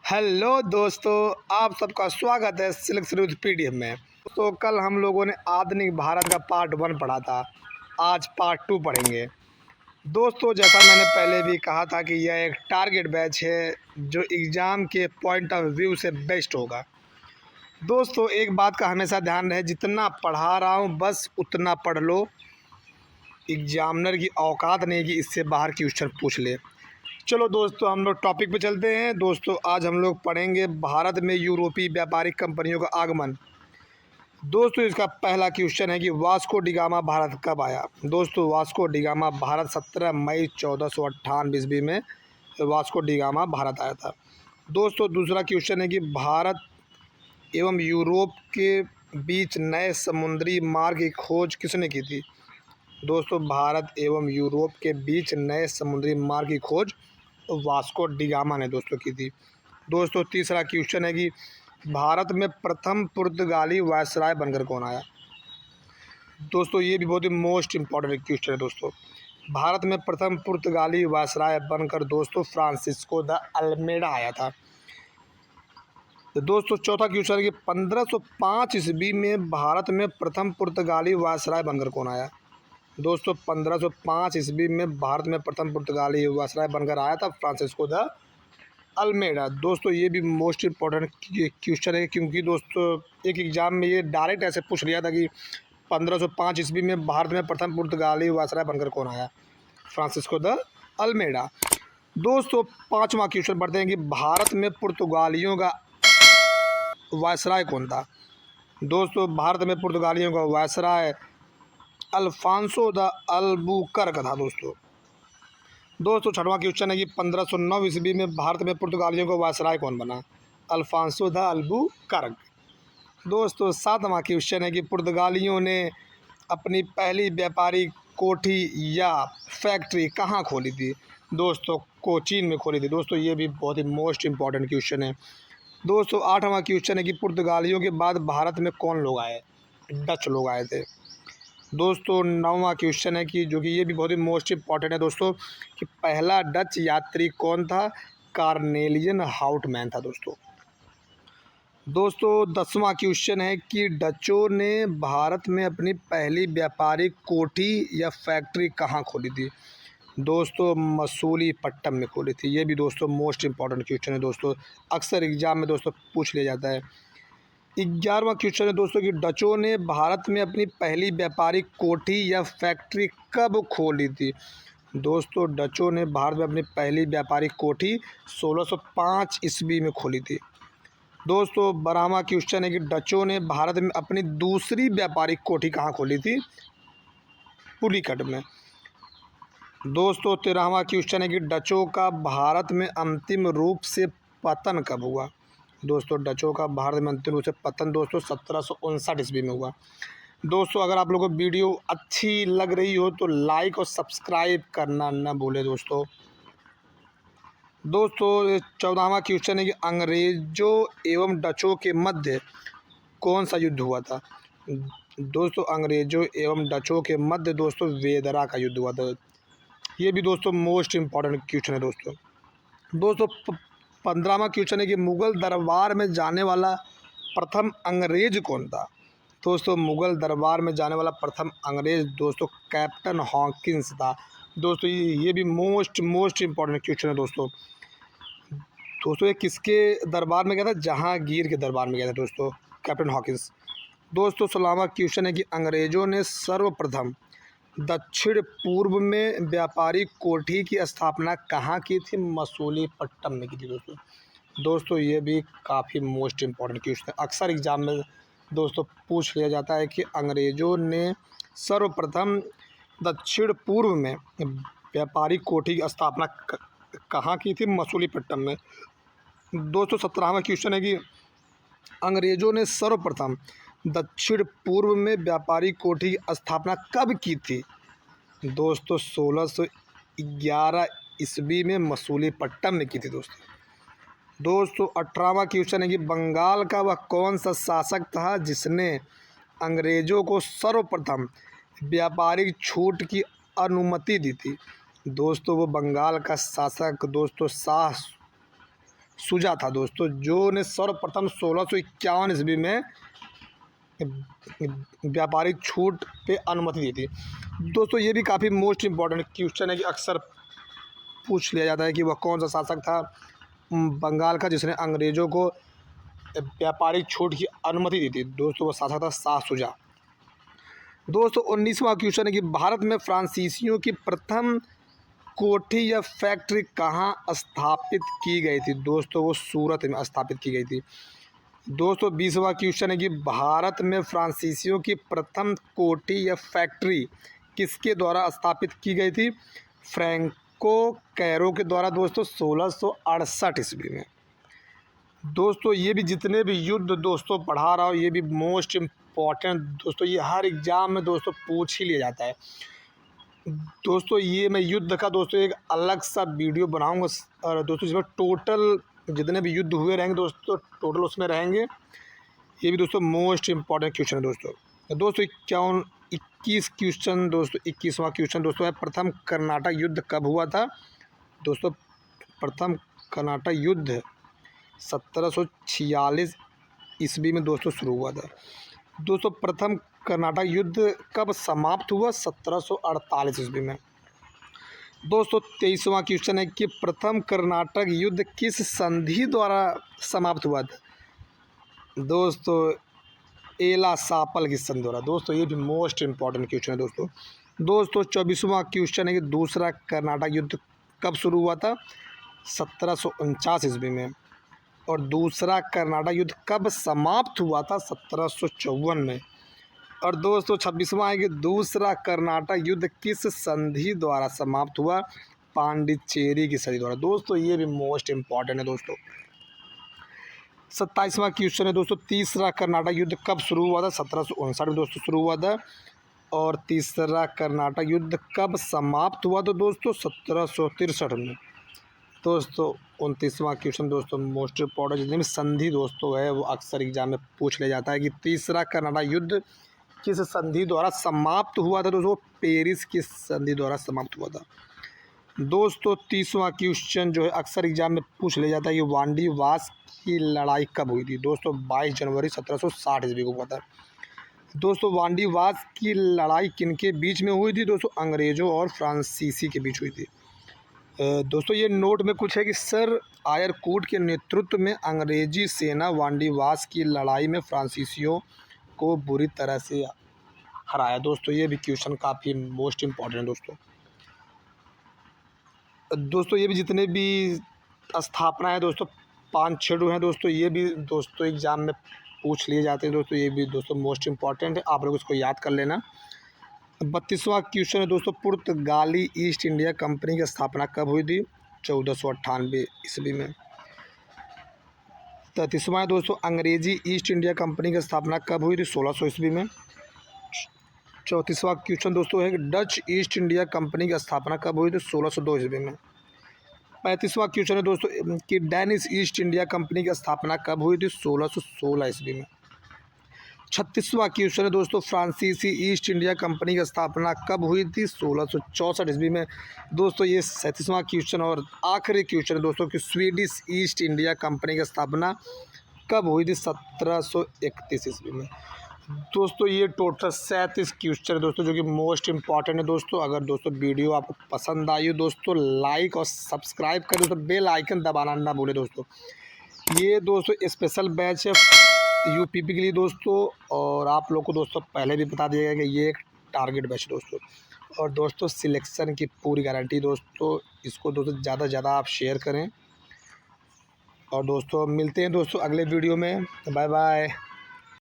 Hello दोस्तों, आप सबका स्वागत है सिल्क स्रूज पीडीएफ में। तो कल हम लोगों ने आधुनिक भारत का पार्ट 1 पढ़ा था। आज पार्ट 2 पढ़ेंगे। दोस्तों, जैसा मैंने पहले भी कहा था कि यह एक टारगेट बैच है जो एग्ज़ाम के पॉइंट ऑफ व्यू से बेस्ट होगा। दोस्तों, एक बात का हमेशा ध्यान रहे, जितना पढ़ा रहा हूँ बस उतना पढ़ लो। एग्जामिनर की औकात नहीं कि इससे बाहर क्वेश्चन पूछ ले। चलो दोस्तों, हम लोग टॉपिक पे चलते हैं। दोस्तों, आज हम लोग पढ़ेंगे भारत में यूरोपीय व्यापारिक कंपनियों का आगमन। दोस्तों, इसका पहला क्वेश्चन है कि वास्को डिगामा भारत कब आया। दोस्तों, वास्को डिगामा भारत 17 मई 1498 ईस्वी में वास्को डिगामा भारत आया था। दोस्तों, दूसरा क्वेश्चन है कि भारत एवं यूरोप के बीच नए समुद्री मार्ग की खोज किसने की थी। दोस्तों, भारत एवं यूरोप के बीच नए समुद्री मार्ग की खोज वास्को डिगामा ने दोस्तों की थी। दोस्तों, तीसरा क्वेश्चन है कि भारत में प्रथम पुर्तगाली वायसराय बनकर कौन आया। दोस्तों, ये भी बहुत ही मोस्ट इम्पॉर्टेंट क्वेश्चन है। दोस्तों, भारत में प्रथम पुर्तगाली वायसराय बनकर दोस्तों फ्रांसिस्को द अल्मेडा आया था। तो दोस्तों, चौथा क्वेश्चन है कि 1505 ईस्वी में भारत में प्रथम पुर्तगाली वायसराय बनकर कौन आया। दोस्तों, 1505 ईस्वी में भारत में प्रथम पुर्तगाली वायसराय बनकर आया था फ्रांसिस्को द अल्मेडा। दोस्तों, ये भी मोस्ट इम्पॉर्टेंट क्वेश्चन है, क्योंकि दोस्तों एक एग्ज़ाम में ये डायरेक्ट ऐसे पूछ लिया था कि 1505 ईस्वी में भारत में प्रथम पुर्तगाली वायसराय बनकर कौन आया, फ्रांसिस्को द अल्मेडा। दोस्तों, पाँचवा क्वेश्चन पढ़ते हैं कि भारत में पुर्तगालियों का वायसराय कौन था। दोस्तों, भारत में पुर्तगालियों का वायसराय अल्फांसो द अल्बुकर्क था। दोस्तों, छठवां क्वेश्चन है कि 1509 ईस्वी में भारत में पुर्तगालियों का वायसराय कौन बना, अल्फांसो द अल्बुकर्क। दोस्तों, सातवां क्वेश्चन है कि पुर्तगालियों ने अपनी पहली व्यापारी कोठी या फैक्ट्री कहाँ खोली थी। दोस्तों, कोचीन में खोली थी। दोस्तों, ये भी बहुत ही मोस्ट इम्पॉर्टेंट क्वेश्चन है। दोस्तों, आठवां क्वेश्चन है कि पुर्तगालियों के बाद भारत में कौन लोग आए, डच लोग आए थे। दोस्तों, नौवां क्वेश्चन है कि जो कि ये भी बहुत ही मोस्ट इम्पॉर्टेंट है दोस्तों, कि पहला डच यात्री कौन था, कार्नेलियन हाउटमैन था। दोस्तों, 10वां क्वेश्चन है कि डचों ने भारत में अपनी पहली व्यापारिक कोठी या फैक्ट्री कहाँ खोली थी। दोस्तों, मसूलीपट्टनम में खोली थी। ये भी दोस्तों मोस्ट इम्पॉर्टेंट क्वेश्चन है दोस्तों, अक्सर एग्जाम में दोस्तों पूछ लिया जाता है। 11वां क्वेश्चन है दोस्तों कि डचों ने भारत में अपनी पहली व्यापारिक कोठी या फैक्ट्री कब खोली थी। दोस्तों, डचों ने भारत में अपनी पहली व्यापारिक कोठी 1605 ईस्वी में खोली थी। दोस्तों, 12वां क्वेश्चन है कि डचों ने भारत में अपनी दूसरी व्यापारिक कोठी कहाँ खोली थी, पुलिकट में। दोस्तों, 13वां क्वेश्चन है कि डचों का भारत में अंतिम रूप से पतन कब हुआ। दोस्तों, डचों का भारत में अंतिम रूप से पतन दोस्तों 1759 ईस्वी में हुआ। दोस्तों, अगर आप लोगों को वीडियो अच्छी लग रही हो तो लाइक और सब्सक्राइब करना न भूलें। दोस्तों, 14वां क्वेश्चन है कि अंग्रेज़ों एवं डचों के मध्य कौन सा युद्ध हुआ था। दोस्तों, अंग्रेज़ों एवं डचों के मध्य दोस्तों वेदरा का युद्ध हुआ था। ये भी दोस्तों मोस्ट इम्पॉर्टेंट क्वेश्चन है। दोस्तों 15वां क्वेश्चन है कि मुग़ल दरबार में जाने वाला प्रथम अंग्रेज़ कौन था। दोस्तों, मुग़ल दरबार में जाने वाला प्रथम अंग्रेज़ दोस्तों कैप्टन हॉकिंस था। दोस्तों, ये भी मोस्ट इम्पॉर्टेंट क्वेश्चन है। दोस्तों, ये किसके दरबार में गया था, जहांगीर के दरबार में गया था दोस्तों कैप्टन हॉकिंस। दोस्तों, 16वां क्वेश्चन है कि अंग्रेज़ों ने सर्वप्रथम दक्षिण पूर्व में व्यापारिक कोठी की स्थापना कहाँ की थी, मसूलीपट्टनम में की थी। दोस्तों, ये भी काफ़ी मोस्ट इम्पॉर्टेंट क्वेश्चन है, अक्सर एग्जाम में दोस्तों पूछ लिया जाता है कि अंग्रेज़ों ने सर्वप्रथम दक्षिण पूर्व में व्यापारिक कोठी की स्थापना कहाँ की थी, मसूलीपट्टनम में। दोस्तों, 17वां क्वेश्चन है कि अंग्रेज़ों ने सर्वप्रथम दक्षिण पूर्व में व्यापारिक कोठी की स्थापना कब की थी। दोस्तों, 1611 ईस्वी में मसूलीपट्टनम में की थी। दोस्तों, 18वां क्वेश्चन है कि बंगाल का वह कौन सा शासक था जिसने अंग्रेज़ों को सर्वप्रथम व्यापारिक छूट की अनुमति दी थी। दोस्तों, वो बंगाल का शासक दोस्तों शाह सुजा था दोस्तों, जो ने सर्वप्रथम 1651 ईस्वी में व्यापारिक छूट पे अनुमति दी थी। दोस्तों ये भी काफ़ी मोस्ट इम्पॉर्टेंट क्वेश्चन है कि अक्सर पूछ लिया जाता है कि वह कौन सा शासक था बंगाल का जिसने अंग्रेज़ों को व्यापारिक छूट की अनुमति दी थी। दोस्तों वो शासक था शाह शुजा। दोस्तों 19वां क्वेश्चन है कि भारत में फ्रांसीसियों की प्रथम कोठी या फैक्ट्री कहाँ स्थापित की गई थी। दोस्तों वो सूरत में स्थापित की गई थी। दोस्तों 20वां क्वेश्चन है कि भारत में फ्रांसीसियों की प्रथम कोठी या फैक्ट्री किसके द्वारा स्थापित की गई थी। फ्रैंको कैरो के द्वारा दोस्तों 1668 ईस्वी में। दोस्तों ये भी जितने भी युद्ध दोस्तों पढ़ा रहा हूँ ये भी मोस्ट इम्पॉर्टेंट दोस्तों, ये हर एग्ज़ाम में दोस्तों पूछ ही लिया जाता है। दोस्तों ये मैं युद्ध का दोस्तों एक अलग सा वीडियो बनाऊंगा और दोस्तों इसमें टोटल जितने भी युद्ध हुए रहेंगे दोस्तों टोटल उसमें रहेंगे। ये भी दोस्तों मोस्ट इम्पॉर्टेंट क्वेश्चन है दोस्तों 21 क्वेश्चन दोस्तों 21वां क्वेश्चन दोस्तों है प्रथम कर्नाटक युद्ध कब हुआ था। दोस्तों प्रथम कर्नाटक युद्ध 1746 ईस्वी में दोस्तों शुरू हुआ था। दोस्तों प्रथम कर्नाटक युद्ध कब समाप्त हुआ 1748 ईस्वी में। दोस्तों 23वां क्वेश्चन है कि प्रथम कर्नाटक युद्ध किस संधि द्वारा समाप्त हुआ था। दोस्तों एला सापल की संधि द्वारा। दोस्तों ये भी मोस्ट इम्पॉर्टेंट क्वेश्चन है दोस्तों 24वां क्वेश्चन है कि दूसरा कर्नाटक युद्ध कब शुरू हुआ था 1749 ईस्वी में। और दूसरा कर्नाटक युद्ध कब समाप्त हुआ था 1754 में। और दोस्तों 26वां है कि दूसरा कर्नाटक युद्ध किस संधि द्वारा समाप्त हुआ पांडिचेरी की संधि द्वारा। दोस्तों ये भी मोस्ट इम्पॉर्टेंट है दोस्तों 27वां क्वेश्चन है दोस्तों तीसरा कर्नाटक युद्ध कब शुरू हुआ था 1759 में दोस्तों शुरू हुआ था। और तीसरा कर्नाटक युद्ध कब समाप्त हुआ था दोस्तों 1763 में। दोस्तों 29वां क्वेश्चन दोस्तों मोस्ट इम्पॉर्टेंट जितने भी संधि दोस्तों है वो अक्सर एग्जाम में पूछ लिया जाता है कि तीसरा कर्नाटक युद्ध किस संधि द्वारा समाप्त हुआ था। दोस्तों पेरिस की संधि द्वारा समाप्त हुआ था। दोस्तों 30वां क्वेश्चन जो है अक्सर एग्जाम में पूछ लिया जाता है कि वांडीवास की लड़ाई कब हुई थी। दोस्तों 22 जनवरी 1760 ईस्वी को हुआ था। दोस्तों वांडीवास की लड़ाई किनके बीच में हुई थी। दोस्तों अंग्रेज़ों और फ्रांसीसी के बीच हुई थी। दोस्तों ये नोट में कुछ है कि सर आयरकूट के नेतृत्व में अंग्रेजी सेना वांडीवास की लड़ाई में फ्रांसीसियों को बुरी तरह से हराया। दोस्तों ये भी क्वेश्चन काफ़ी मोस्ट इम्पॉर्टेंट है दोस्तों ये भी जितने भी स्थापना है दोस्तों 5-6 हैं दोस्तों, ये भी दोस्तों एग्ज़ाम में पूछ लिए जाते हैं दोस्तों, ये भी दोस्तों मोस्ट इम्पॉर्टेंट है, आप लोग इसको याद कर लेना। 32वां क्वेश्चन है दोस्तों पुर्तगाली ईस्ट इंडिया कंपनी की स्थापना कब हुई थी 1498 ईस्वी में। 33वां है दोस्तों अंग्रेजी ईस्ट इंडिया कंपनी की स्थापना कब हुई थी 1600 ईस्वी में। 34वां क्वेश्चन दोस्तों है कि डच ईस्ट इंडिया कंपनी की स्थापना कब हुई थी 1602 ईस्वी में। 35वां क्वेश्चन है दोस्तों कि डेनिश ईस्ट इंडिया कंपनी की स्थापना कब हुई थी 1616 ईस्वी में। 36वां क्वेश्चन है दोस्तों फ्रांसीसी ईस्ट इंडिया कंपनी की स्थापना कब हुई थी 1664 ईस्वी में। दोस्तों ये 37वां क्वेश्चन और आखिरी क्वेश्चन है दोस्तों कि स्वीडिश ईस्ट इंडिया कंपनी की स्थापना कब हुई थी 1731 ईस्वी में। दोस्तों ये टोटल 37 क्वेश्चन है दोस्तों जो कि मोस्ट इम्पॉर्टेंट है दोस्तों। अगर दोस्तों वीडियो आपको पसंद आई हो दोस्तों लाइक और सब्सक्राइब करें दोस्तों, बेल आइकन दबाना ना भूलें दोस्तों। ये दोस्तों स्पेशल बैच है यूपीपी के लिए दोस्तों, और आप लोग को दोस्तों पहले भी बता दिया गया कि ये एक टारगेट बैच दोस्तों। और दोस्तों सिलेक्शन की पूरी गारंटी दोस्तों, इसको दोस्तों ज़्यादा से ज़्यादा आप शेयर करें। और दोस्तों मिलते हैं दोस्तों अगले वीडियो में, बाय बाय।